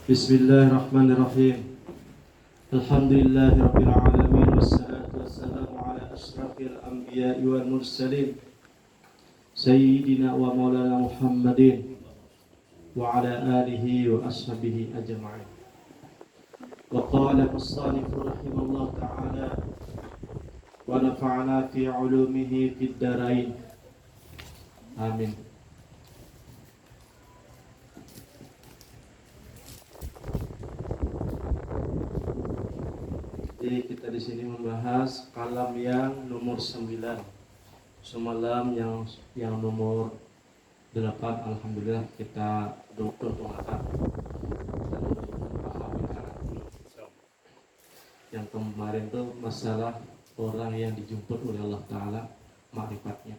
Bismillahirrahmanirrahim. Alhamdulillahirabbil alamin wassalatu wassalamu ala asyrafil anbiya'i wal mursalin sayyidina wa maulana Muhammadin wa ala alihi wa ashabihi ajma'in. Wa qala as-sanifu rahimallahu ta'ala wa nafa'ana fi 'ulumihi fid dharain. Amin. Jadi kita di sini membahas kalam yang nomor 9. Semalam yang nomor 8 alhamdulillah kita dokter pengangkat. Yang kemarin tuh masalah orang yang dijemput oleh Allah Ta'ala ma'rifatnya,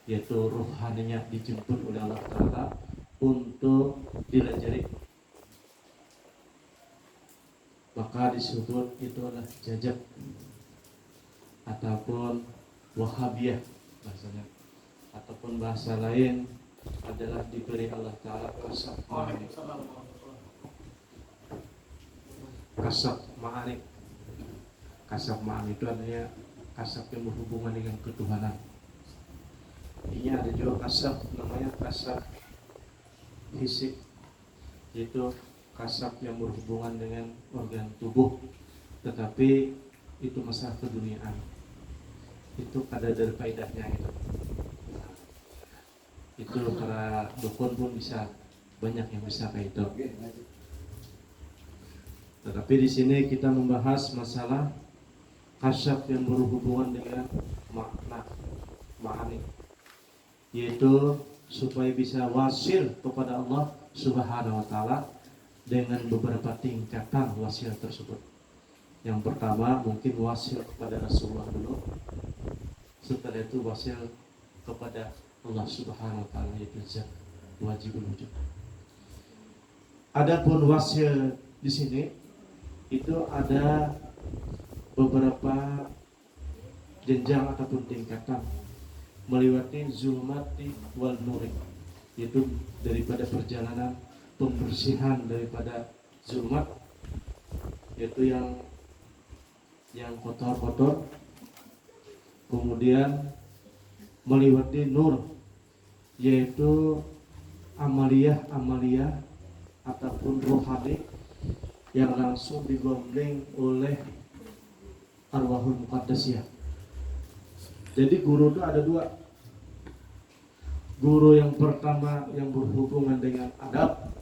yaitu ruhaninya dijemput oleh Allah Ta'ala untuk dilajari, maka disebut itu adalah jajab ataupun wahabiyah bahasanya, ataupun bahasa lain adalah diberi Allah Ta'ala kasab ma'anik. Kasab ma'anik, kasab ma'anik itu artinya kasab yang berhubungan dengan ketuhanan. Ini ada juga kasab namanya kasab fisik, yaitu kasab yang berhubungan dengan organ tubuh, tetapi itu masalah keduniaan. Itu ada dari faedahnya itu. Nah, itu para dukun pun bisa, banyak yang bisa kayak itu. Tetapi di sini kita membahas masalah kasab yang berhubungan dengan makna, ma'ani, yaitu supaya bisa wasil kepada Allah Subhanahu wa Ta'ala dengan beberapa tingkatan wasil tersebut. Yang pertama mungkin wasil kepada Rasulullah dulu, setelah itu wasil kepada Allah Subhanahu wa Ta'ala, yaitu zat wajibul wujud. Adapun wasil di sini itu ada beberapa jenjang ataupun tingkatan melewati zulmati wal nuri, yaitu daripada perjalanan pembersihan daripada zulmat, yaitu yang kotor-kotor, kemudian melewati nur, yaitu amaliyah ataupun rohani yang langsung digombleng oleh arwahul muqaddasiyah. Jadi guru itu ada dua. Guru yang pertama yang berhubungan dengan adab,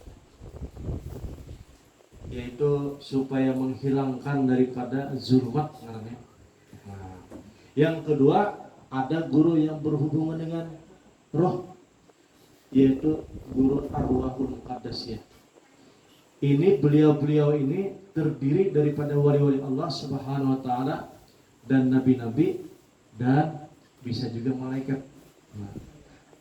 yaitu supaya menghilangkan daripada zulmat namanya. Nah, yang kedua ada guru yang berhubungan dengan roh, yaitu guru arwahul muqaddasiyah. Ini beliau-beliau ini terdiri daripada wali-wali Allah Subhanahu wa Ta'ala dan nabi-nabi dan bisa juga malaikat. Nah,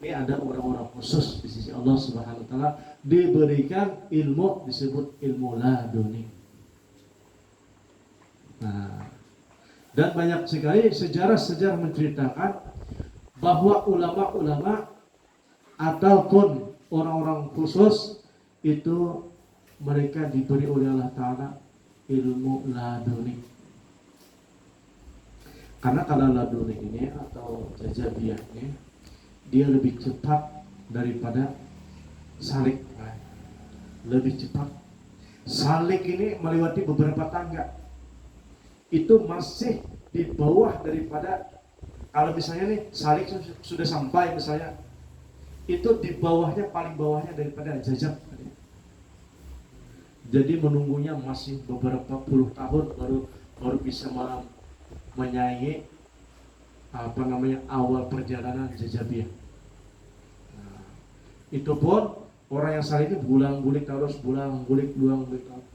ini ada orang-orang khusus di sisi Allah Subhanahu wa Ta'ala diberikan ilmu, disebut ilmu laduni. Nah, dan banyak sekali sejarah-sejarah menceritakan bahwa ulama-ulama ataupun orang-orang khusus itu mereka diberi oleh Allah Ta'ala ilmu laduni. Karena kalau laduni ini atau jajabiyah ini, dia lebih cepat daripada salik. Lebih cepat. Salik ini melewati beberapa tangga. Itu masih di bawah daripada, kalau misalnya nih salik sudah sampai misalnya, itu di bawahnya, paling bawahnya daripada jajab. Jadi menunggunya masih beberapa puluh tahun baru bisa menyaingi awal perjalanan jajabiyah. Nah, itu pun orang yang saling itu bulang-bulik terus, bulang-bulik terus.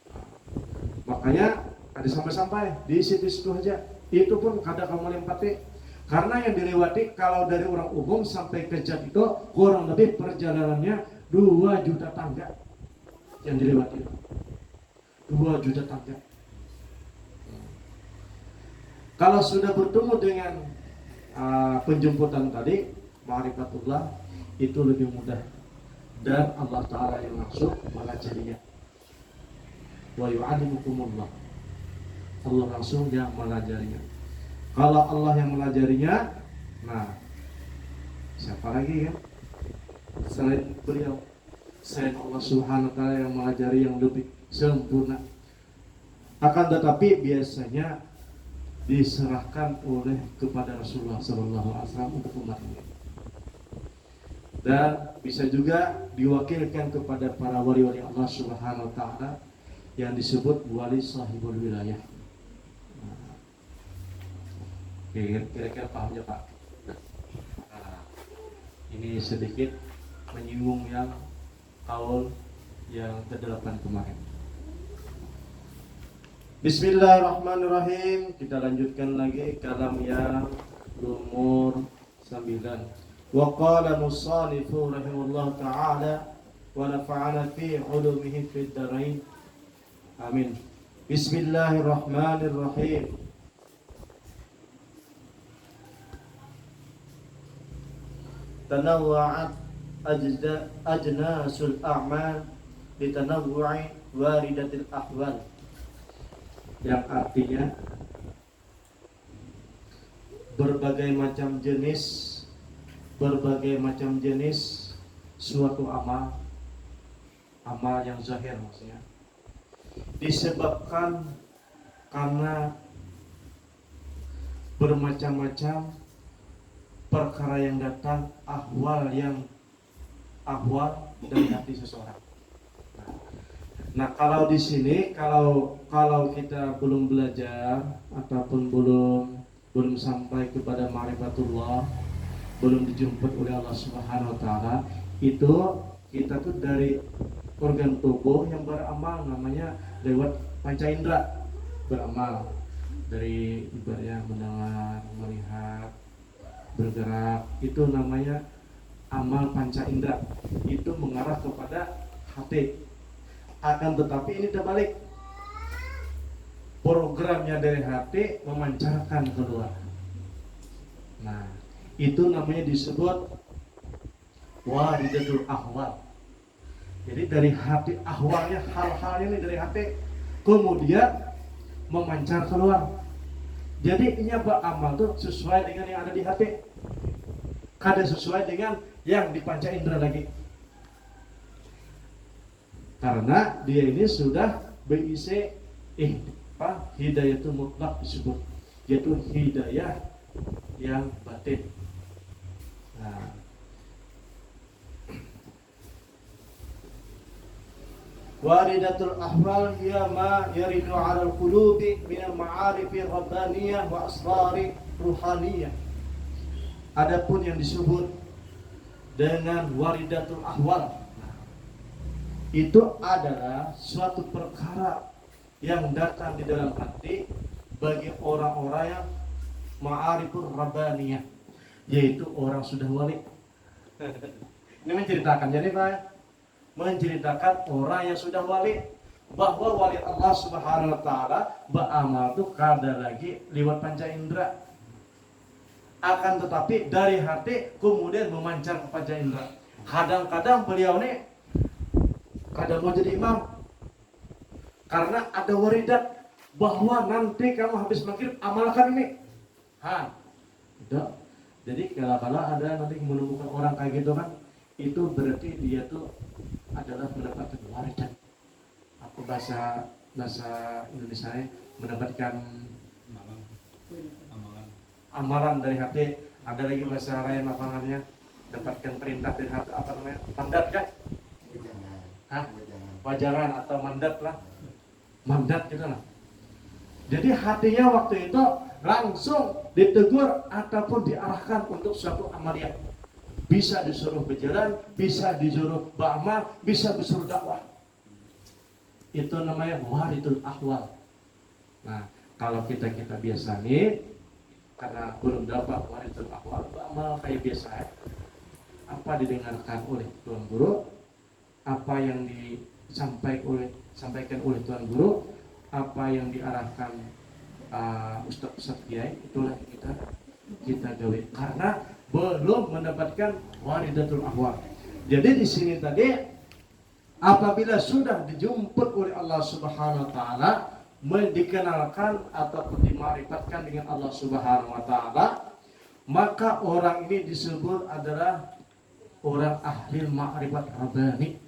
Nah, makanya ada sampai di situ aja. Itu pun kadang kamu lempati, karena yang dilewati kalau dari orang umum sampai ke jat itu kurang lebih perjalanannya 2 juta tangga yang dilewati. 2 juta tangga. Kalau sudah bertemu dengan penjemputan tadi, ma'rifatullah, itu lebih mudah. dan Allah Ta'ala yang langsung mengajarinya. Wa yu'allimukumullah, Allah langsung yang mengajarinya. Kalau Allah yang mengajarinya, nah siapa lagi kan selain beliau, selain Allah Subhanahu wa Ta'ala yang mengajari yang lebih sempurna. Akan tetapi biasanya diserahkan oleh kepada Rasulullah SAW untuk umatnya, dan bisa juga diwakilkan kepada para wali-wali Allah Subhanahu wa Ta'ala yang disebut wali sahibul wilayah. Nah, kira-kira pahamnya Pak? Nah, ini sedikit menyinggung yang kaul yang ke-8 kemarin. Bismillahirrahmanirrahim. Kita lanjutkan lagi kalam yang nomor 9. Wa qala musanifu rahimahullah ta'ala wa nafa'ana fi ulumihi fid darain. Amin. Bismillahirrahmanirrahim. Tanawwa'at ajnasul a'mal litanawwu'i waridatil ahwal, yang artinya berbagai macam jenis suatu amal yang zahir, maksudnya disebabkan karena bermacam-macam perkara yang datang, ahwal dari hati seseorang. Nah, kalau di sini kalau kita belum belajar ataupun belum sampai kepada ma'rifatullah, belum dijemput oleh Allah Subhanahu wa Ta'ala, itu kita tuh dari organ tubuh yang beramal, namanya lewat panca indera beramal, dari ibaratnya mendengar, melihat, bergerak, itu namanya amal panca indera, itu mengarah kepada hati. Akan tetapi ini terbalik, programnya dari hati memancarkan keluar. Nah, itu namanya disebut waridatul ahwal. Jadi dari hati, ahwalnya, hal-halnya ini dari hati kemudian memancar keluar. Jadi ini beramal tuh sesuai dengan yang ada di hati, kada sesuai dengan yang dipanca indera lagi. Karena dia ini sudah berisi hidayah itu mutlak disebut, yaitu hidayah yang batin. Nah, waridatul ahwal hiya ma yaridu 'ala al-qulubi min al-ma'arifi rabbaniyah wa asrari ruhaniyah. Adapun yang disebut dengan waridatul ahwal, itu adalah suatu perkara yang datang di dalam hati bagi orang-orang yang ma'arifur rabbaniyah, yaitu orang sudah wali. Ini menceritakan, jadi Pak, menceritakan orang yang sudah wali, bahwa wali Allah Subhanahu wa Ta'ala beramal itu kada lagi lewat panca indera, akan tetapi dari hati kemudian memancar ke panca indera. Kadang-kadang beliau ini kadang mau jadi imam karena ada waridat bahwa nanti kamu habis maghrib amalkan ini. Udah. Jadi kalau ada nanti menemukan orang kayak gitu kan, itu berarti dia tuh adalah mendapatkan waridat. Apa bahasa Indonesia mendapatkan amalan dari hati. Ada lagi bahasa lain lapangannya dapatkan perintah dari hati, apa namanya? Mandat kan? Wajaran atau mandat lah, mandat gitu lah. Jadi hatinya waktu itu langsung ditegur ataupun diarahkan untuk suatu amaliyah. Bisa disuruh berjalan, bisa disuruh beramal, bisa disuruh dakwah. Itu namanya waridul ahwal. Nah, kalau kita biasa nih, karena belum dapat waridul ahwal, beramal kayak biasa, apa didengarkan oleh tuan guru, apa yang disampaikan oleh tuan guru, apa yang diarahkan ustaz kiai, itulah kita gawe, karena belum mendapatkan waridatul ahwal. Jadi di sini tadi apabila sudah dijemput oleh Allah Subhanahu wa taala, dikenalkan ataupun dimarifatkan dengan Allah Subhanahu wa taala, maka orang ini disebut adalah orang ahli ma'rifat rabbani.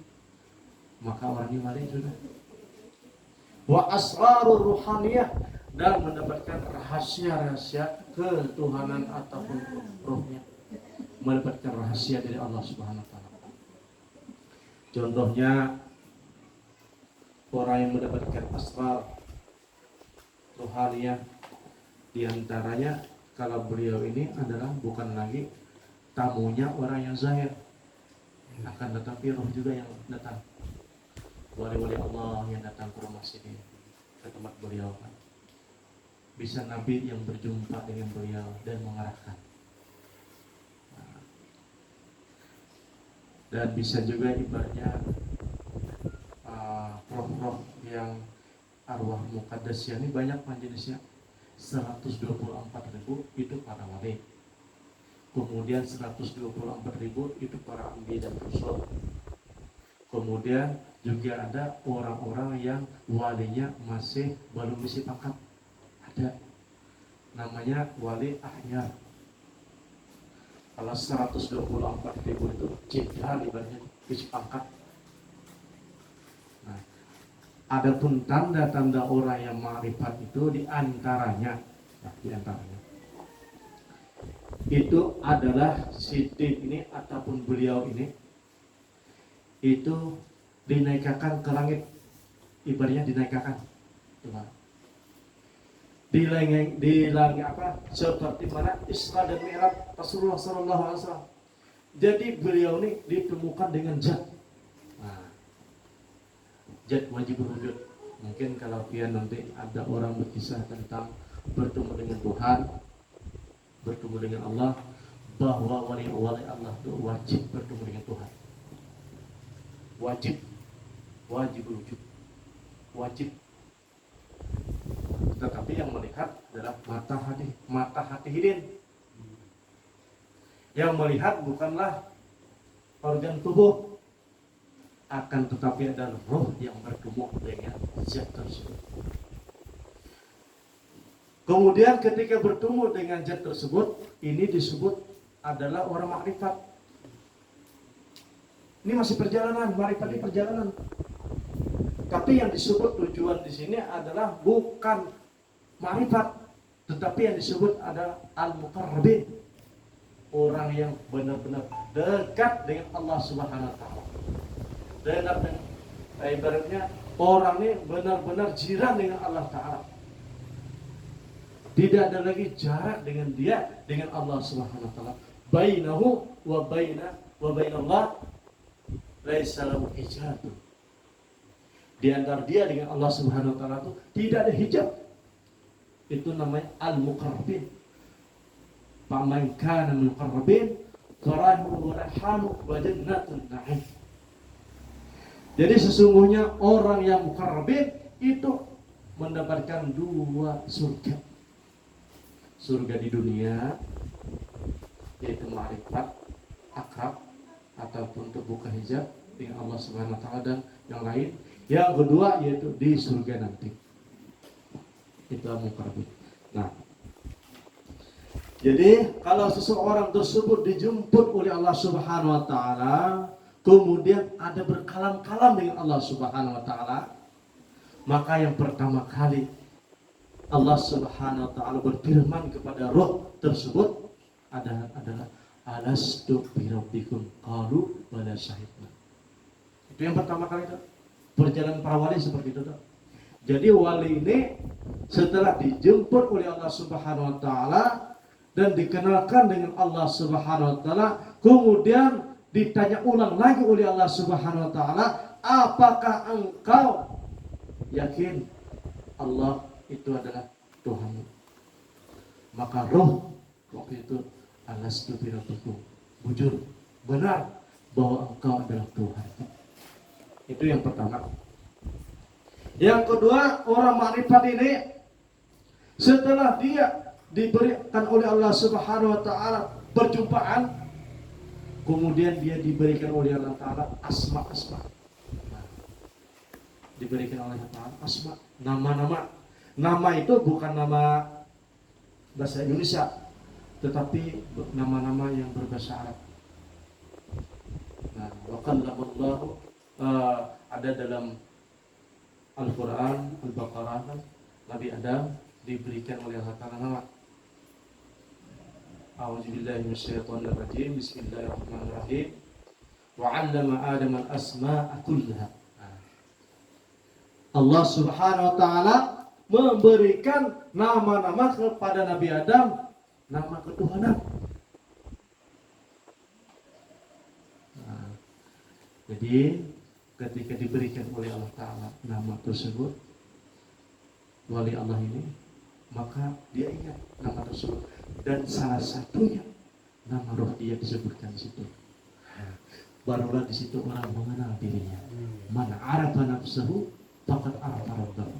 Maka orang ini wali sudah. Wa asrarur ruhaniyah, dan mendapatkan rahasia-rahasia ketuhanan ataupun rohnya, mendapatkan rahasia dari Allah Subhanahu wa taala. Contohnya orang yang mendapatkan asrar rohaniyah, diantaranya kalau beliau ini adalah bukan lagi tamunya orang yang zahir, akan tetapi roh juga yang datang, wali-wali Allah yang datang ke rumah sini, ke tempat beliau kan. Bisa nabi yang berjumpa dengan beliau dan mengarahkan. Dan bisa juga ibaratnya roh-roh yang arwah muqaddasnya ini banyak jenisnya. 124.000 itu para wali. Kemudian 124.000 itu para ambi dan rasul. Kemudian juga ada orang-orang yang walinya masih belum isi pangkat. Ada namanya wali ahyar. Kalau 124.000 itu cinta ibaratnya isi pangkat. Nah, adapun tanda-tanda orang yang ma'rifat itu diantaranya itu adalah Siddiq ini ataupun beliau ini itu dinaikkan ke langit, ibaratnya dinaikkan. Coba. Di langit apa? Seperti mana Isra dan Mi'raj Rasulullah sallallahu alaihi wasallam. Jadi beliau ini ditemukan dengan zat. Nah, zat wajib wujud. Mungkin kalau pian nanti ada orang berkisah tentang bertemu dengan Tuhan, bertemu dengan Allah, bahwa wali-wali Allah itu wajib bertemu dengan Tuhan. Wajib wujud. Wajib. Tetapi yang melihat adalah mata hati hidin. Yang melihat bukanlah organ tubuh, akan tetapi adalah roh yang bertemu dengan zat tersebut. Kemudian ketika bertemu dengan zat tersebut, ini disebut adalah orang makrifat. Ini masih perjalanan, makrifat ini perjalanan. Tapi yang disebut tujuan di sini adalah bukan ma'rifat, tetapi yang disebut adalah al-muqarrabin, orang yang benar-benar dekat dengan Allah Subhanahu wa taala. Dekat dengan ibaratnya orang ini benar-benar jiran dengan Allah taala. Tidak ada lagi jarak dengan dia dengan Allah Subhanahu wa taala. Bainahu wa bainallah laisa lahu hijab. Di antara dia dengan Allah Subhanahu wa taala itu tidak ada hijab. Itu namanya al-muqarrabin. Faman kana muqarrabin qarahu wa rahanu wa jannatun na'im. Jadi sesungguhnya orang yang muqarrabin itu mendapatkan dua surga. Surga di dunia yaitu ma'rifat, akrab ataupun terbuka hijab dengan Allah Subhanahu wa taala, dan yang lain. Yang kedua yaitu di surga nanti. Itu muqarrabin. Nah, jadi kalau seseorang tersebut dijemput oleh Allah Subhanahu wa taala, kemudian ada berkalam-kalam dengan Allah Subhanahu wa taala, maka yang pertama kali Allah Subhanahu wa taala berfirman kepada roh tersebut adalah alastu bi rabbikum qalu bala syahidna. Itu yang pertama kali itu. Perjalanan para wali seperti itu. Jadi wali ini setelah dijemput oleh Allah Subhanahu wa taala dan dikenalkan dengan Allah Subhanahu wa taala, kemudian ditanya ulang lagi oleh Allah Subhanahu wa taala, apakah engkau yakin Allah itu adalah Tuhan? Maka roh waktu itu alastu bi rabbikum, bujur benar bahwa engkau adalah Tuhan. Itu yang pertama. Yang kedua, orang makrifat ini setelah dia diberikan oleh Allah Subhanahu wa taala perjumpaan, Kemudian dia diberikan oleh Allah Ta'ala asma-asma. Nah, diberikan oleh Allah Ta'ala asma, nama-nama. Nama itu bukan nama bahasa Indonesia, tetapi nama-nama yang berbahasa Arab. Nah, wa kallamallahu, ada dalam Al-Quran, Al-Baqarah, Nabi Adam diberikan oleh Allah Ta'ala nama. A'udzubillahi minasyaitonirrajim. Bismillahirrahmanirrahim. Wa 'allama Adam al-asma'a kullaha. Allah Subhanahu wa taala memberikan nama-nama kepada Nabi Adam, nama ketuhanan. Nah, jadi ketika diberikan oleh Allah Ta'ala nama tersebut, wali Allah ini, maka dia ingat nama tersebut, dan salah satunya nama roh dia disebutkan di situ. Barulah di situ orang mengenal dirinya. Man arafa nafsahu faqad arafa rabbahu.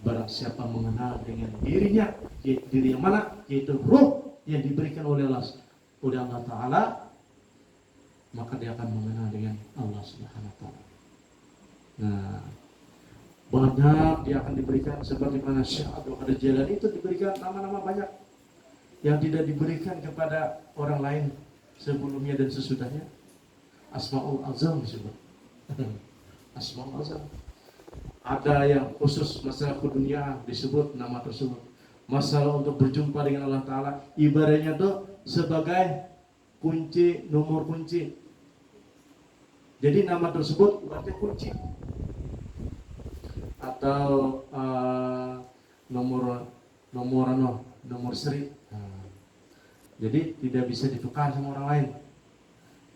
Barang siapa mengenal dengan dirinya, yaitu diri yang mana, yaitu roh yang diberikan oleh Allah Ta'ala, maka dia akan mengenal dengan Allah Subhanahu wa Ta'ala. Nah, banyak dia akan diberikan, sebagaimana Syekh Abdul Qadir Jailani itu diberikan nama-nama banyak yang tidak diberikan kepada orang lain sebelumnya dan sesudahnya. Asmaul Azam disebut. Asmaul Azam. Ada yang khusus masalah dunia disebut nama tersebut. Masalah untuk berjumpa dengan Allah Ta'ala, ibaratnya tuh sebagai kunci, nomor kunci. Jadi nama tersebut berarti kunci. Atau nomor seri. Jadi tidak bisa ditukar sama orang lain.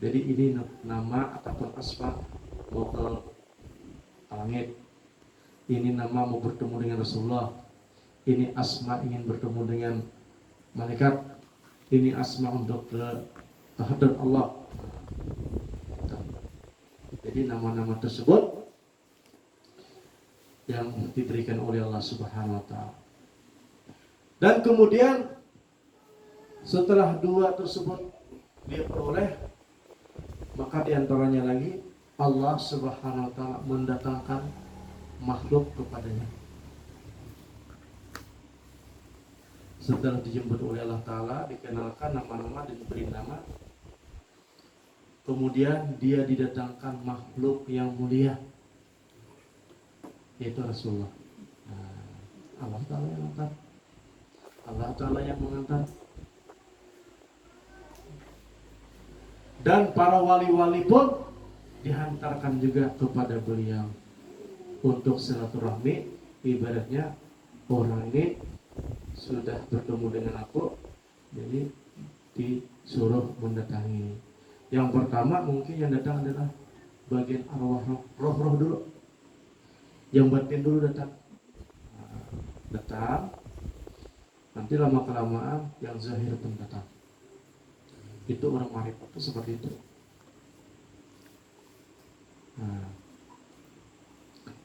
Jadi ini nama ataupun asma mau ke langit. Ini nama mau bertemu dengan Rasulullah. Ini asma ingin bertemu dengan malaikat. Ini asma untuk ke hadrat Allah. Jadi nama-nama tersebut yang diberikan oleh Allah Subhanahu wa Ta'ala. Dan kemudian setelah dua tersebut dia peroleh, maka diantaranya lagi Allah Subhanahu wa Ta'ala mendatangkan makhluk kepadanya. Setelah dijemput oleh Allah Ta'ala, dikenalkan nama-nama dan diberi nama, kemudian dia didatangkan makhluk yang mulia, yaitu Rasulullah. Allah Ta'ala yang mengangkat. Allah Ta'ala yang mengangkat. Dan para wali-wali pun dihantarkan juga kepada beliau untuk silaturahmi. Ibaratnya orang ini sudah bertemu dengan aku, jadi disuruh mendatangi. Yang pertama mungkin yang datang adalah bagian arwah roh dulu. Yang batin dulu datang. Nanti lama-kelamaan yang zahir pun datang. Itu orang marifat itu seperti itu.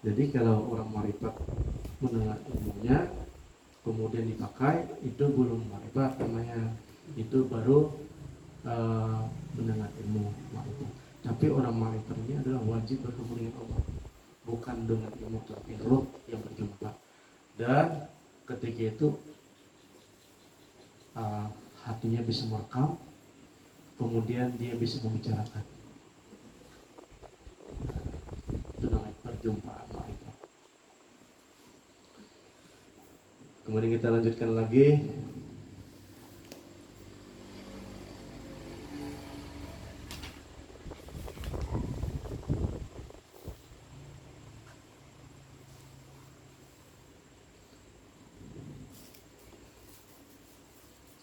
Jadi kalau orang marifat mendengar ilmunya kemudian dipakai, itu belum marifat namanya. Itu baru mendengar ilmu marifat. Tapi orang marifat ini adalah wajib bertemu dengan Allah, bukan dengan ilmu tapi roh yang berjumpa. Dan ketika itu hatinya bisa merekam, kemudian dia bisa membicarakan. Itu namanya perjumpaan marifat. Kemudian kita lanjutkan lagi.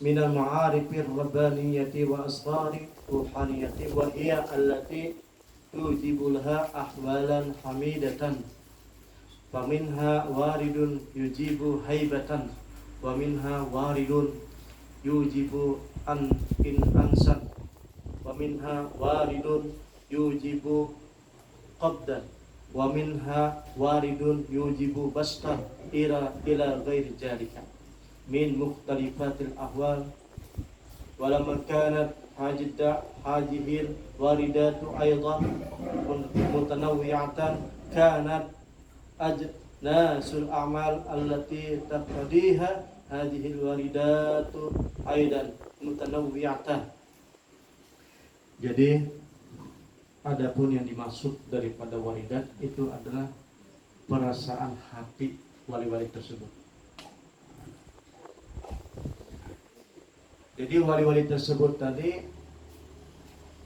Minal ma'arifir rabbaniyati wa asrari ruhaniyati wa hiya allati tujibu laha ahwalan hamidatan wa minha waridun yujibu haibatan wa minha waridun yujibu in ansan wa minha waridun yujibu qabdan wa minha waridun yujibu bastan ila ghairi jalika min mukhtalifatil ahwal ولما كانت هذه الواردات أيضا متنوعة كانت أجناس الأعمال التي تقتضيها هذه الواردات أيضا متنوعة. Jadi adapun yang dimaksud daripada waridat itu adalah perasaan hati wali-wali tersebut. Jadi wali-wali tersebut tadi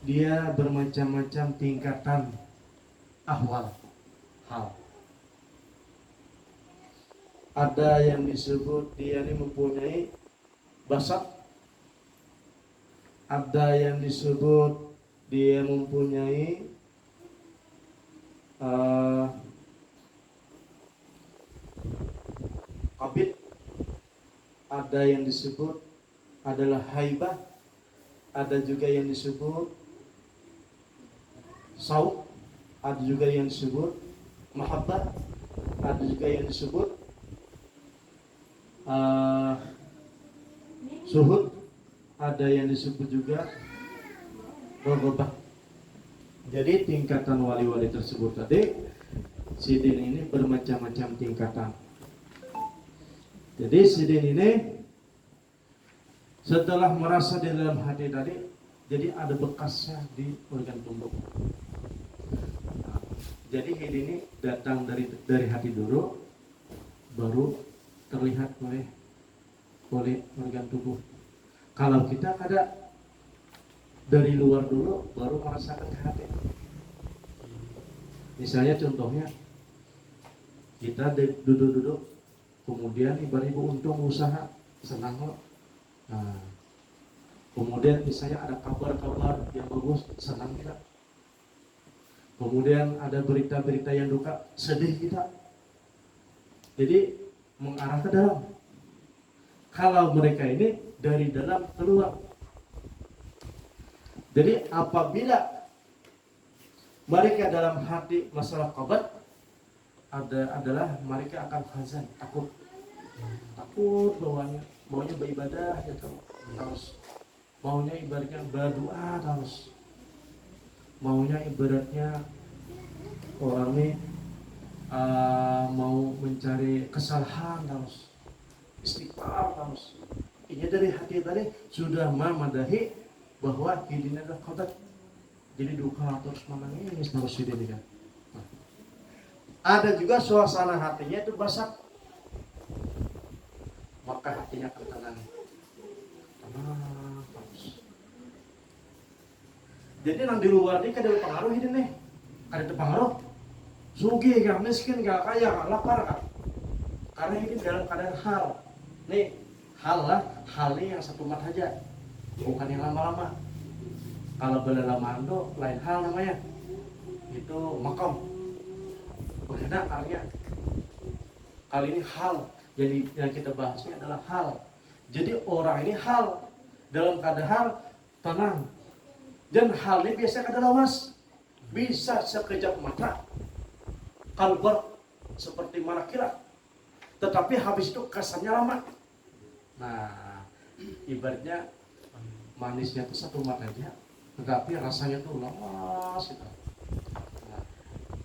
dia bermacam-macam tingkatan ahwal, hal. Ada yang disebut dia ini mempunyai basat, ada yang disebut dia mempunyai qabid, ada yang disebut adalah haibah, ada juga yang disebut sauk, ada juga yang disebut mahabbah, ada juga yang disebut suhud, ada yang disebut juga raghabah. Jadi tingkatan wali-wali tersebut tadi, sidin ini bermacam-macam tingkatan. Jadi sidin ini setelah merasa di dalam hati tadi, jadi ada bekasnya di organ tubuh. Jadi ini datang dari hati dulu, baru terlihat oleh organ tubuh. Kalau kita ada dari luar dulu, baru merasakan ke hati. Misalnya contohnya, kita duduk-duduk, kemudian ibu untung usaha, senang loh. Nah, kemudian misalnya ada kabar-kabar yang bagus, senang kita. Kemudian ada berita-berita yang duka, sedih kita. Jadi mengarah ke dalam. Kalau mereka ini dari dalam keluar. Jadi apabila mereka dalam hati masalah kabar, adalah mereka akan hazan, takut maunya beribadah ya terus, maunya ibaratnya berdoa terus, maunya ibaratnya orang ini mau mencari kesalahan terus, istighfar terus. Ini dari hati tadi sudah memadahi bahwa ini adalah qadar. Jadi duka terus menangis terus ini kan. Ada juga suasana hatinya itu basah, maka hatinya akan tenang. Jadi nang di luar ini kada pengaruh ini nih, kada pengaruh. Sugih gak, miskin gak, kaya gak, lapar gak. Karena ini dalam keadaan hal. Nih, hal ini yang satu mat saja, bukan yang lama-lama. Kalau berlama itu lain hal namanya. Itu makom. Berbeda artinya. Kali ini hal. Jadi yang kita bahasnya adalah hal. Jadi orang ini hal dalam keadaan tenang. Dan hal ini biasanya kada lawas. Bisa sekejap mata. Kalbar seperti mana kira. Tetapi habis itu kesannya lama. Nah, ibaratnya manisnya itu satu mata aja. Tetapi rasanya tuh lama gitu. Nah,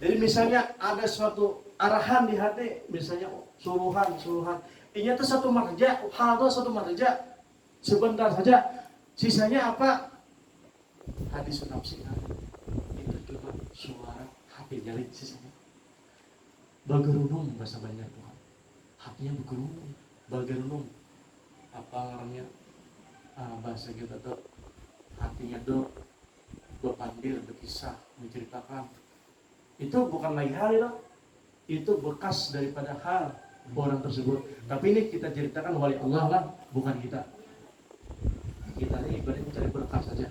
jadi misalnya ada suatu arahan di hati, misalnya suruhan. Ini tuh satu mat aja, hal itu satu mat aja. Sebentar saja. Sisanya apa? Hadis nafsi. Itu cuma suara hati jalik sisanya. Bagerunung bahasa banyak Tuhan. Hatinya bergerunung, bagerunung. Apa namanya? Bahasa kita tuh hatinya tuh berpandir, berkisah, menceritakan. Itu bukan lagi hal itu. Itu bekas daripada hal orang tersebut. Tapi ini kita ceritakan wali Allah lah, bukan kita. Kita ini ibaratnya mencari berkah saja.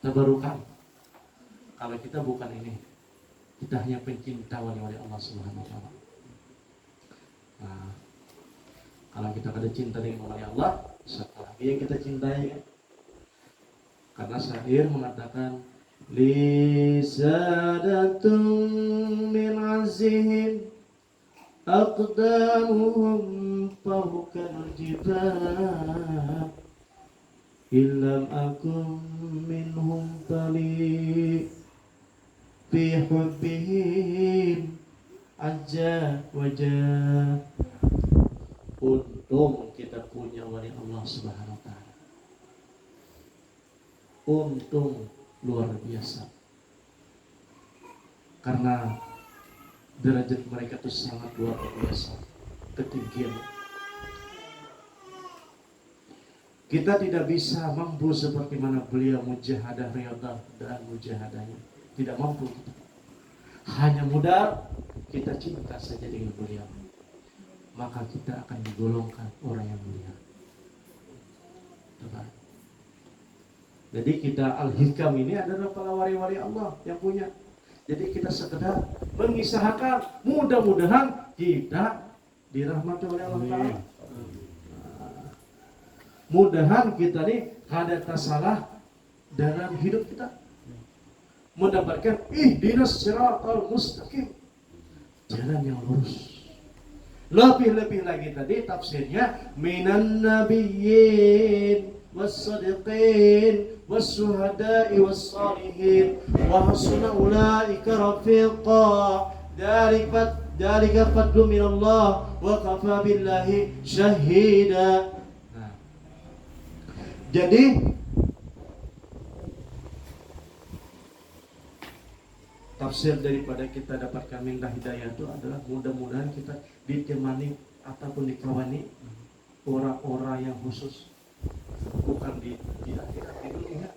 Tabarukan. Kalau kita bukan ini, kita hanya pencinta wali-wali Allah Subhanahu wa taala. Nah, kalau kita ada cinta dengan wali Allah, siapa lagi yang kita cintai kan? Karena syair mengatakan li sadatun min azihim aqdamuhum fawqal jibal illam akum minhum tali fi hubbihim ajja wajah. Untung kita punya wali Allah Subhanahu wa taala. Untung luar biasa. Karena derajat mereka itu sangat luar biasa, ketinggian. Kita tidak bisa mampu seperti mana beliau mujahadah riyadhah dan mujahadahnya. Tidak mampu kita. Hanya modal kita cinta saja dengan beliau, maka kita akan digolongkan orang yang mulia. Jadi kita Al-Hikam ini adalah para wali-wali Allah yang punya. Jadi kita sekedar mengisahkan, mudah-mudahan kita dirahmati oleh Allah Ta'ala. Mudahan kita nih ada salah dalam hidup kita, mendapatkan ihdinas siratal mustaqim, jalan yang lurus. Lebih-lebih lagi tadi tafsirnya minan nabiyyin was-sadiqin was-syuhada'i was-salihin wa hasuna ulaika rafiqa dzalika fadlu minallah wa kafa billahi syahida. Nah, jadi tafsir daripada kita dapatkan mindah hidayah itu adalah mudah-mudahan kita ditemani ataupun dikawani orang-orang yang khusus, bukan di akhirat di dunia.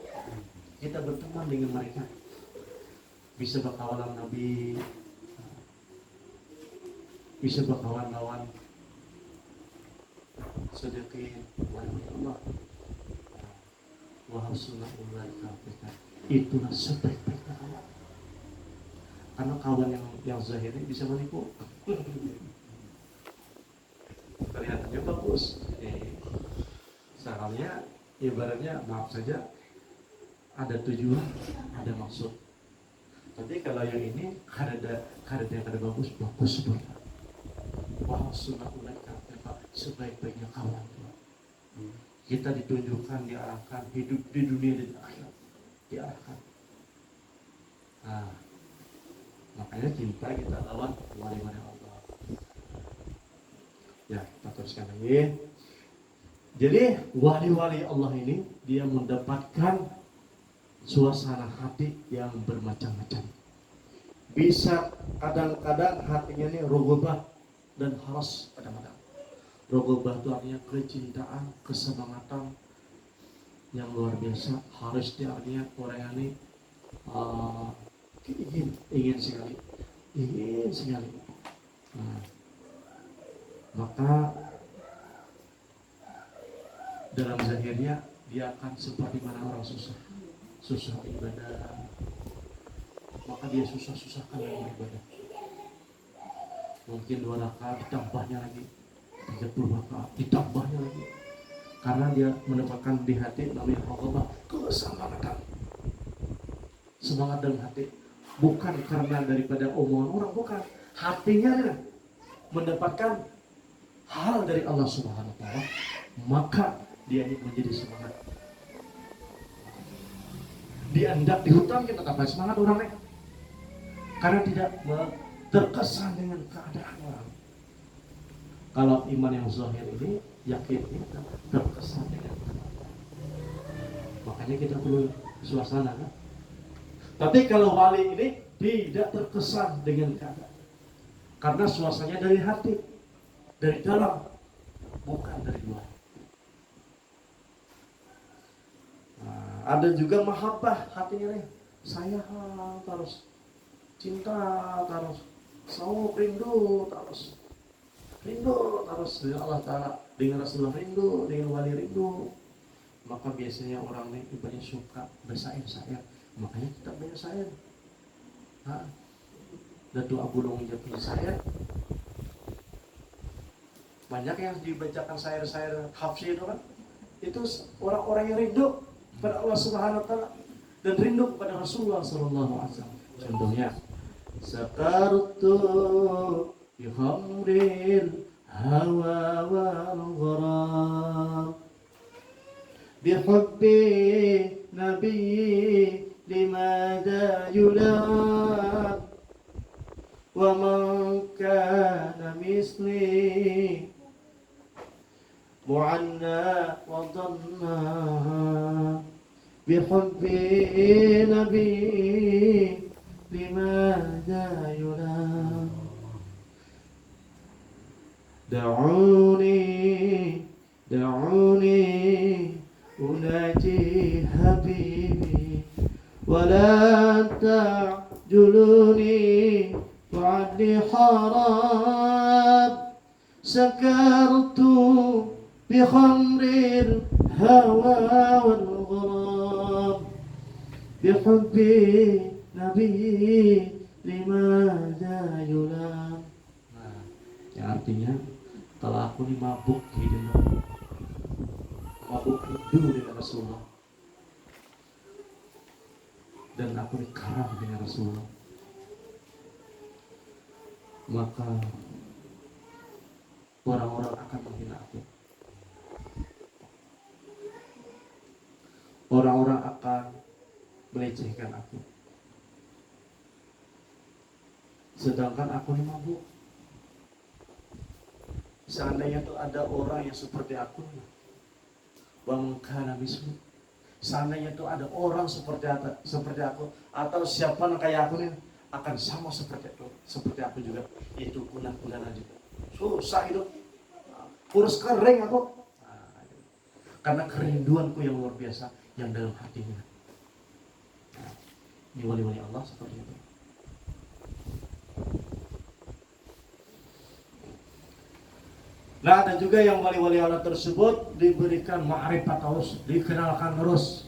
Kita berteman dengan mereka, bisa berkawan Nabi, bisa berkawan lawan sedekah wali Allah, wa hasuna ulaika rafiqa. Itulah sebaik-baiknya kawan. Karena kawan yang zahir ini bisa menipu. Kelihatannya bagus, salamnya ibaratnya maaf saja ada tujuan, ada maksud. Tapi kalau yang ini ada bagus sebenarnya. Wah, sunnah ulaika sebaik-baiknya kawan. Kita ditunjukkan, diarahkan hidup di dunia dan akhirat, diarahkan. Nah, makanya cinta kita lawan wali-wali Allah. Ya, kita teruskan lagi. Jadi wali-wali Allah ini dia mendapatkan suasana hati yang bermacam-macam. Bisa kadang-kadang hatinya ini rogobah dan haras kadang-kadang. Rogobah itu artinya kecintaan, kesemangatan yang luar biasa. Haras itu artinya orang yang ini ingin sekali. Nah, maka dalam zahirnya dia akan seperti mana orang susah ibadah, maka dia susah-susahkan dalam ibadah. Mungkin 2 rakaat ditambahnya lagi, 30 rakaat ditambahnya lagi, karena dia mendapatkan di hati namanya raqabah, kesemangatan, semangat dalam hati, bukan karena daripada omongan orang, bukan, hatinya dia mendapatkan hal dari Allah Subhanahu wa taala, maka dia ini menjadi semangat. Dia hendak di hutan kita tambah semangat orangnya, karena tidak terkesan dengan keadaan orang. Kalau iman yang zahir ini yakin kita terkesan dengan keadaan, makanya kita perlu suasana kan? Tapi kalau wali ini tidak terkesan dengan keadaan, karena suasananya dari hati, dari dalam, bukan dari luar. Nah, ada juga mahabbah hatinya nih, sayang terus, cinta terus, sauk rindu terus dengan Allah Ta'ala, dengan Rasulullah rindu, dengan wali rindu. Maka biasanya orang nih banyak suka bersayang-sayang, makanya kita banyak sayang. Nah, Datuk Abu Long punya sayang. Banyak yang dibacakan syair-syair Hafsi itu kan, itu orang-orang yang rindu pada Allah Subhanahu wa taala dan rindu kepada Rasulullah sallallahu alaihi wasallam. Contohnya, sakartu bihamril hawa wal gharam bihubbi كان مثلي معنى وضنا بحب نبي لماذا يلام دعوني أناجي حبيبي ولا تعجلوني وعدي حرام سكرت بخمر الهوى والغرام بحب نبي لماذا يلام. Nah, yang artinya kalau aku ini mabuk hidupnya, mabuk rindu dengan Rasulullah, dan aku ini karam dengan Rasulullah, maka orang-orang akan menghina aku. Orang-orang akan melecehkan aku. Sedangkan aku ini mabuk. Seandainya tuh ada orang yang seperti aku, bangkana mislu. Seandainya tuh ada orang seperti aku, atau siapa yang kayak aku nih akan sama seperti aku juga, yaitu kunah-kunah juga. Susah hidup, kurus kering aku. Karena kerinduanku yang luar biasa yang dalam hatinya. Ini wali-wali Allah seperti itu. Nah, dan juga yang wali-wali Allah tersebut diberikan ma'rifat terus, dikenalkan terus.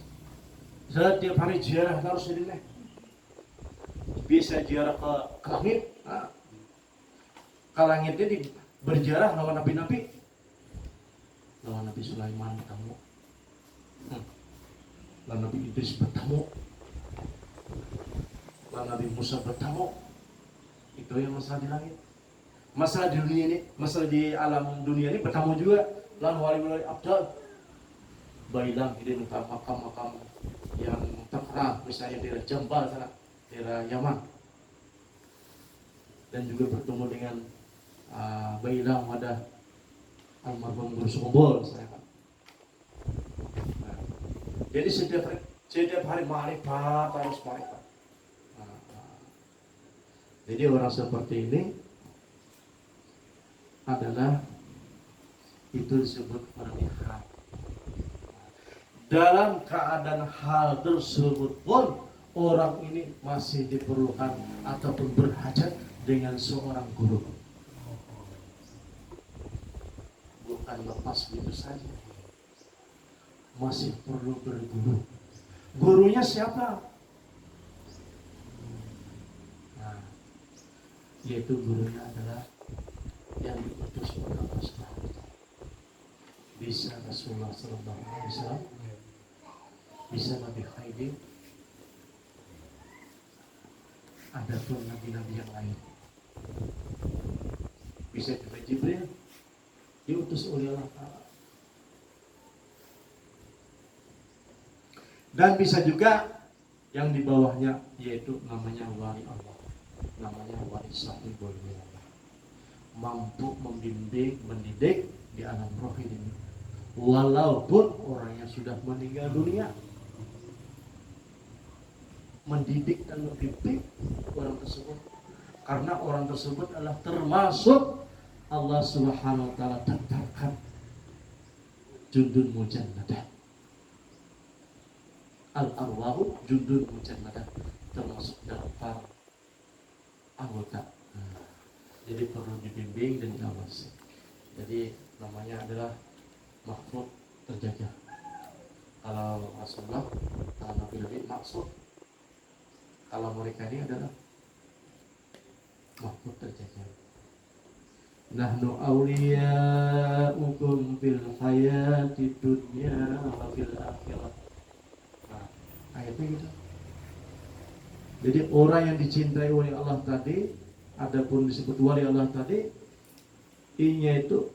Setiap hari ziarah terus ini. Bisa ziarah ke langit. Nah, ke langit ini berziarah lawan nabi-nabi. Lawan Nabi Sulaiman bertemu. Lawan Nabi Idris bertemu. Lawan Nabi Musa bertemu. Itu yang masalah di langit. Masalah di dunia ini, masalah di alam dunia ini bertemu juga lawan wali-wali abdal. Bailang di makam-makam yang terkenal, misalnya di daerah Jambal sana, daerah Yaman. Dan juga bertemu dengan Bailang wadah almarhum Guru Sumbol saya kan. Nah, jadi setiap hari ma'rifat harus ma'rifat. Jadi orang seperti ini adalah itu disebut orang ihram. Dalam keadaan hal tersebut pun orang ini masih diperlukan ataupun berhajat dengan seorang guru. Bukan lepas begitu saja, masih perlu berguru. Gurunya siapa? Nah, yaitu gurunya adalah yang diutus oleh Allah Subhanahu wa taala. Bisa Rasulullah sallallahu alaihi wasallam, bisa Nabi Khaidir, ada pun nabi-nabi yang lain. Bisa juga Jibril, diutus oleh Allah Ta'ala. Dan bisa juga yang di bawahnya, yaitu namanya wali Allah, namanya wali sahibul wilayah, mampu membimbing, mendidik di alam roh ini, walaupun orangnya sudah meninggal dunia. Mendidik dan membimbing orang tersebut, karena orang tersebut adalah termasuk Allah Subhanahu wa taala tetapkan jundun mujannadah. Al-arwahu jundun mujannadah, termasuk daftar anggota. Jadi perlu dibimbing dan diawasi. Jadi namanya adalah mahfud terjaga. Kalau Rasulullah, kalau Nabi maksud, kalau mereka ini adalah mahfud terjaga. Nahnu awliya'ukum fil hayati dunya wa fil akhirah. Nah, ayatnya gitu. Jadi orang yang dicintai oleh Allah tadi, adapun disebut wali Allah tadi, inya itu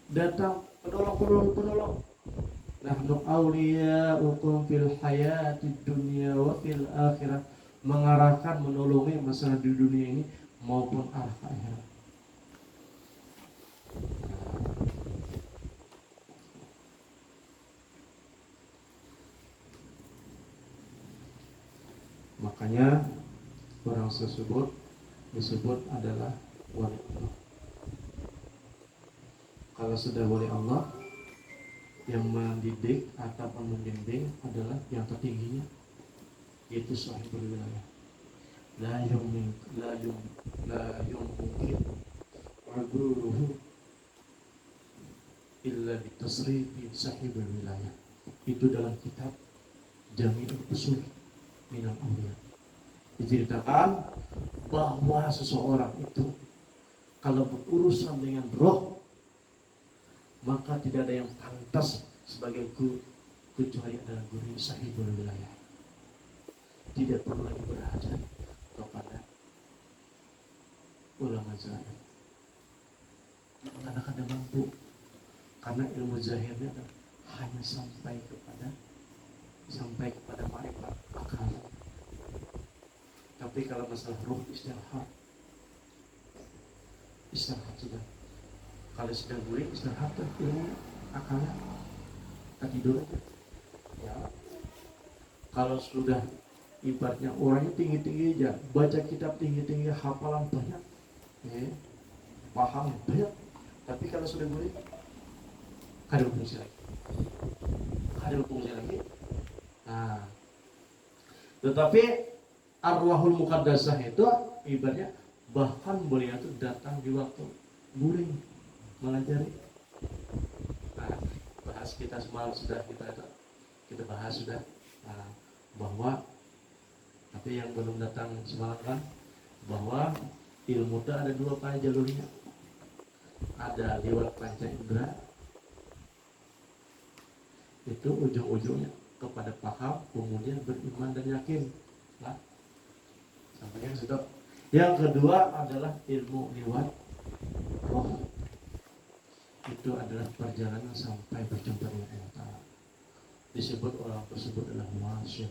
datang penolong. Nahnu awliya'ukum fil hayati dunya wa fil akhirah, mengarahkan, menolongi masalah di dunia ini maupun arah ke akhirat. Makanya orang tersebut disebut adalah wali Allah. Kalau sudah wali Allah, yang mendidik atau membimbing adalah yang tertingginya, yaitu sahibul wilayah. La mungkin agruruhu illa bitasrifi sahibul wilayah. Itu dalam kitab Jami'ul Usul Minal Awliya diceritakan bahwa seseorang itu kalau berurusan dengan roh, maka tidak ada yang pantas sebagai guru kecuali adalah guru sahibul wilayah. Tidak perlu lagi berhajar kepada ulama zahir, karena kada mampu, karena ilmu zahirnya hanya sampai kepada marifat akal. Tapi kalau masalah ruh istirahat sudah. Kalau sudah boleh istirahat tuh ilmu akalnya tak tidur aja. Ya. Kalau sudah ibaratnya orangnya tinggi-tinggi aja, baca kitab tinggi-tinggi, hafalan banyak, paham banyak. Tapi kalau sudah boleh, ada fungsi lagi. Nah, tetapi arwahul muqaddasah itu ibaratnya bahkan beliau itu datang di waktu guring melajari. Nah, bahas kita semalam sudah kita bahas sudah bahwa, tapi yang belum datang semalam kan, bahwa ilmu itu ada dua jalurnya. Ada lewat panca indera, itu ujung-ujungnya kepada paham, kemudian beriman dan yakin. Nah, sampai yang sudah. Yang kedua adalah ilmu lewat roh. Itu adalah perjalanan sampai berjumpa dengan Allah Ta'ala. Disebut orang tersebut adalah wasil.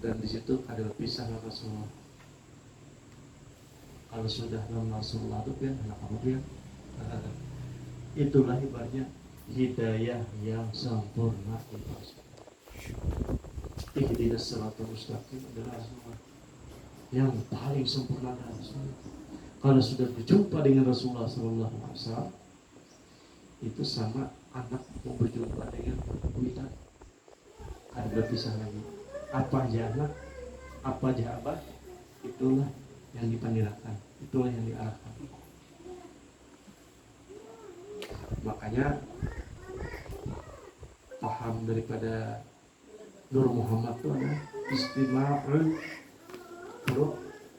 Dan di situ ada pisah dengan Rasulullah. Kalau sudah dengan Rasulullah itu kan anak apa dia? Itulah ibaratnya hidayah yang sempurna. Ihdinas siratal mustaqim adalah yang paling sempurna dari Rasulullah. Kalau sudah berjumpa dengan Rasulullah SAW, itu sama anak mau berjumpa dengan kuitan. Ada berpisah lagi. Apa aja anak, apa aja abah, itulah yang dipanggilkan, itulah yang diarahkan. Makanya paham daripada Nur Muhammad itu adalah istima'ul furu'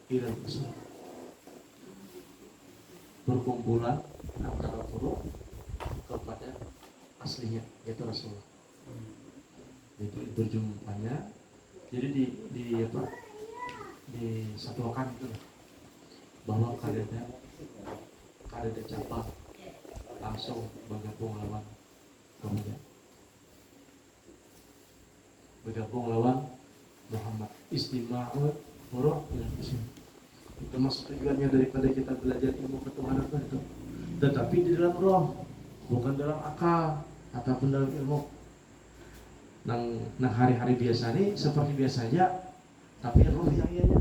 ilal usul, berkumpulan antara furu' kepada aslinya, yaitu Rasulullah. Itu berjumpanya, jadi disatukan itu bahwa kadada cabang langsung bergabung lawan kemudian bergabung lawan Muhammad. Istima'ul furu' ilal usul, itu maksud tujuannya daripada kita belajar ilmu ketuhanan itu. Tetapi di dalam roh, bukan dalam akal ataupun dalam ilmu. Nang hari-hari biasa ini seperti biasa aja, tapi roh yang ianya.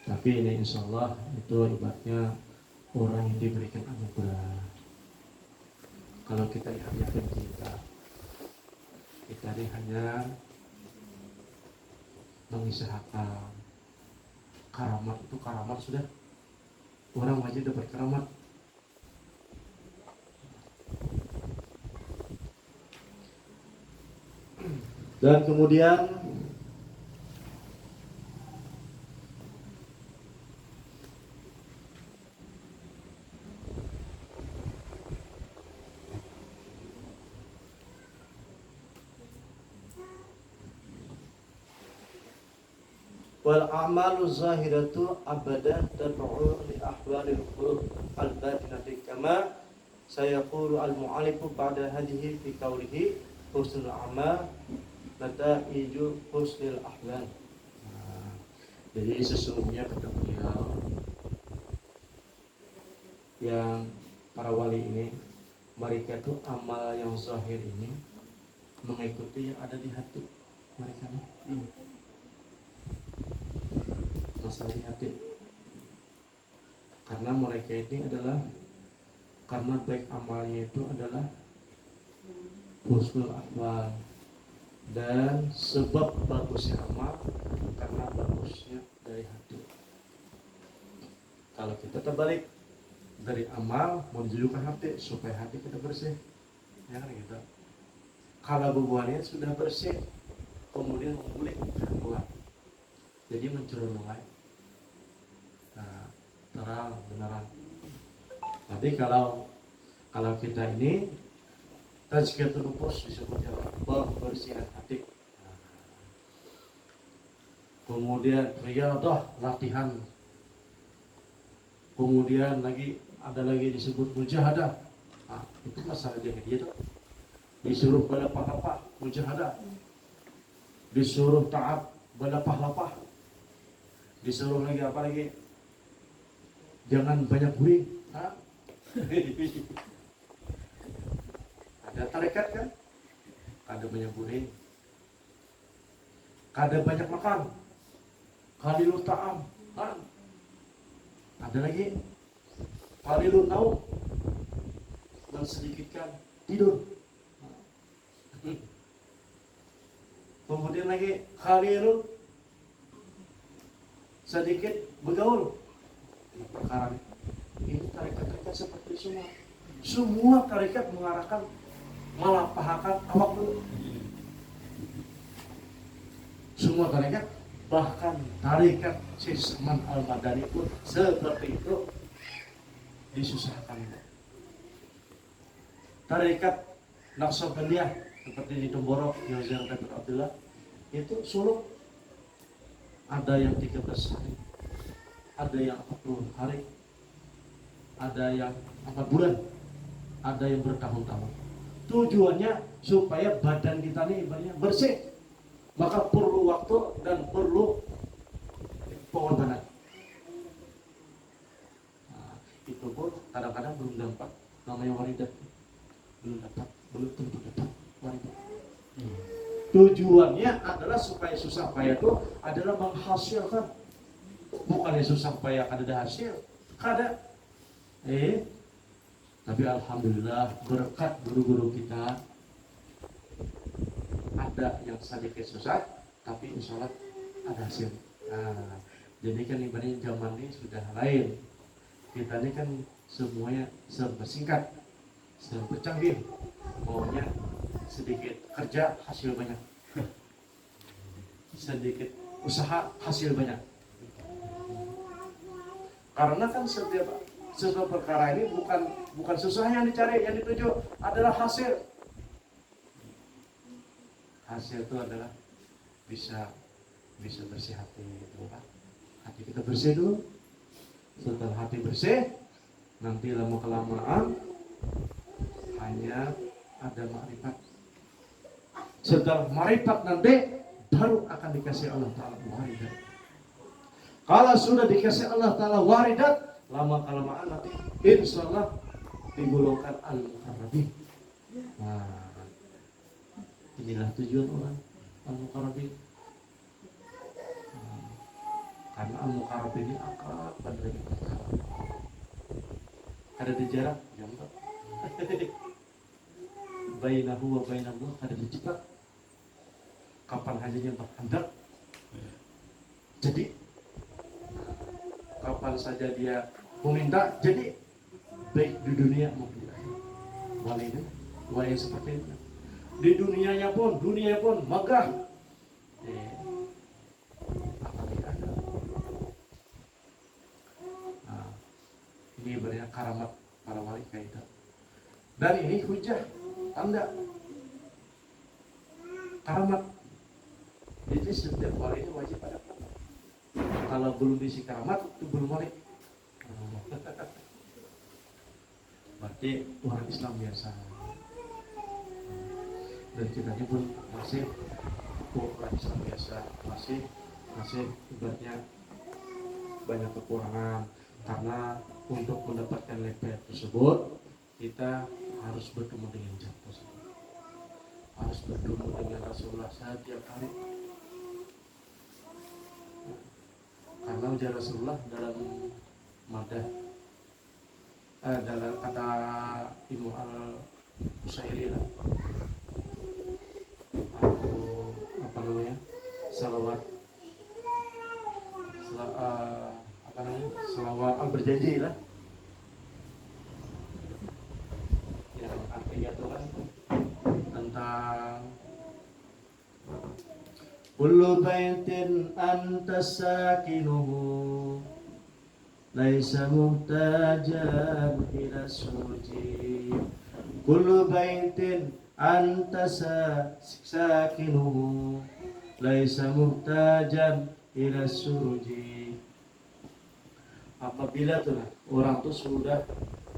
Tapi ini insya Allah itu ibaratnya orang yang diberikan anugerah. Kalau kita hanya kita ini hanya mengisahkan karamat, itu karamat sudah, orang wajib dapat karamat. Dan kemudian wal a'malu zahiratu abadan tad'u li ahwalil qulub al batinati kama sayaqulu al-mu'allifu ba'da hadhihi fi qawlihi husnul amal nataiju husnil ahlan. Nah, jadi sesungguhnya kata beliau yang para wali ini, mereka itu amal yang zahir ini mengikuti yang ada di hati mereka. Masalah di hati. Karena mereka ini adalah karena baik amalnya itu adalah husnul amal, dan sebab bagusnya amal karena bagusnya dari hati. Kalau kita terbalik dari amal menuju ke hati supaya hati kita bersih, ya kan gitu. Kalau bubuhannya sudah bersih, kemudian memulih keluar, jadi mencurah mulai. Nah, terang beneran. Tapi kalau kita ini tazkiyatun nufus disebutnya pembersihan hati. Nah, kemudian riyadhah latihan. Kemudian ada lagi disebut mujahadah. Nah, itu masalah dia tuh. Disuruh balapah-lapah, mujahadah. Disuruh taat, balapah-lapah. Disuruh lagi apa lagi? Jangan banyak guring. Ada tarekat kan? Ada banyak guring. Ada banyak makan. Qalilul ta'am. Ada lagi qalilun naum, sedikitkan tidur. Kemudian lagi qalilun sedikit bergaul. Perkara ini tarekat-tarekat seperti semua tarekat mengarahkan melapahkan awak dulu. Semua tarekat, bahkan tarekat Syekh Salman Al-Madani pun seperti itu, disusahkan. Tarekat Naqsabandiyah seperti di Tomborok, Yazid David Abdullah, itu suluk ada yang 13 hari, ada yang 40 hari, ada yang 4 bulan, ada yang bertahun-tahun. Tujuannya supaya badan kita ini ibaratnya bersih. Maka perlu waktu dan perlu pengorbanan. Nah, itu pun kadang-kadang belum dapat namanya waridat. Belum tentu dapat waridat. Tujuannya adalah supaya susah payah itu adalah menghasilkan. Bukannya susah payah ada hasil. Kada. Tapi alhamdulillah berkat guru-guru kita ada yang sedikit susah, tapi insya Allah ada hasil. Nah, jadi kan ibaratnya zaman ini sudah lain. Kita ini kan semuanya serba singkat, serba canggih. Maunya sedikit kerja hasil banyak, sedikit usaha hasil banyak. Karena kan setiap perkara ini bukan susah yang dicari, yang dituju adalah hasil. Hasil itu adalah bisa bersih hati itu, Pak. Hati kita bersih dulu. Setelah hati bersih, nanti lama-kelamaan hanya ada ma'rifat. Setelah ma'rifat nanti baru akan dikasih Allah Ta'ala waridat. Kalau sudah dikasih Allah Ta'ala waridat, lama-kelamaan nanti insyaallah digolongkan al-muqarrabin. Nah, inilah tujuan orang al-muqarrabin. Karena al-muqarrabin ini akrab pada kita. Ada di jarak, ya enggak. Bainahu wa bainallah, ada di cepat. Kapan hajanya berhendak. Jadi kapan saja dia meminta, jadi baik di dunia maupun di akhirat. Wali seperti itu. Di dunia pun megah. Nah, ini banyak karamat para wali kayak itu. Dan ini hujah, tanda karamat. Jadi setiap wali ini wajib ada. Kalau belum diisi karamat, itu belum wali. berarti orang Islam biasa. Dan kita pun masih orang Islam biasa, masih ibaratnya banyak kekurangan, karena untuk mendapatkan level tersebut kita harus bertemu dengan zat tersebut, harus bertemu dengan Rasulullah setiap hari. Karena ujar Rasulullah dalam madah dalam kata Ibnu Al-Usairi lah, apa namanya, salawat berjanji lah, yang artinya itu kan tentang kullu baitin anta sakinuhu laisa muhtajan ila suji, kullu baitin anta sakinuhu laisa muhtajan ila suji. Apabila tuh orang tuh sudah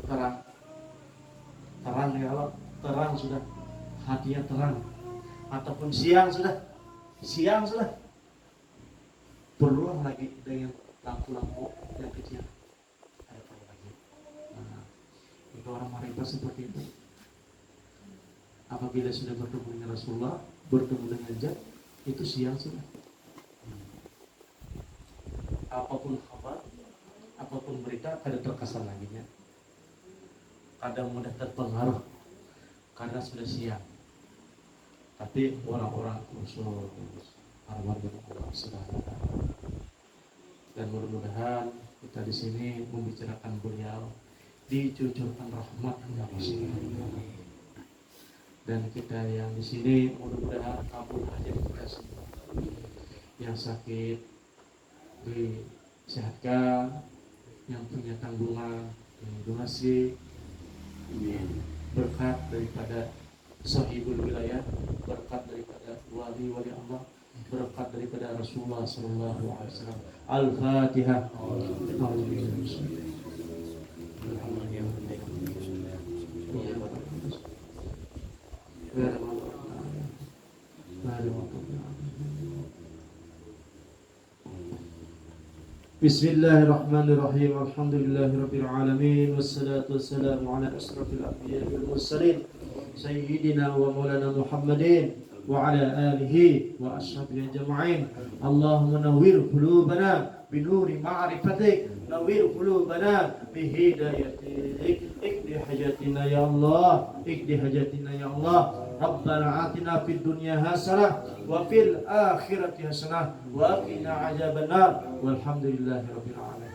terang ya Allah, terang sudah, hatinya terang, ataupun siang sudah, perlu lagi dengan lampu-lampu yang kecil, ada perlu lagi. Nah, itu orang marifat seperti itu. Apabila sudah bertemu dengan Rasulullah, bertemu dengan zat, itu siang sudah. Apapun kabar, apapun berita, kada terkesan lagi nya, kadang mudah terpengaruh karena sudah siang. Tapi orang-orang khusus arwah dari Allah Subhanahu wa Ta'ala. Dan mudah-mudahan kita di sini membicarakan beliau, dicucurkan rahmat kepada Rasulullah. Dan kita yang di sini mudah-mudahan kabul hajat kita semua. Yang sakit disehatkan, yang punya tanggungan donasi, berkat daripada sahibul wilayah, berkat daripada wali-wali Allah, berkat daripada Rasulullah sallallahu alaihi wasallam. Al-Fatihah. Bismillahirrahmanirrahim. Alhamdulillahirabbil alamin, wassalatu wassalamu ala asrafil anbiya'i wal mursalin sayyidina wa maulana Muhammadin wa ala alihi wa ashabihi ajma'in. Allahumma nawwir qulubana binuri ma'rifatik, nawwir qulubana bihidayatik, ikdi hajatina ya Allah, ikdi hajatina ya Allah. Rabbana atina fid dunya hasanah wa fil akhirati hasanah wa qina adzabannar. Walhamdulillahi rabbil alamin.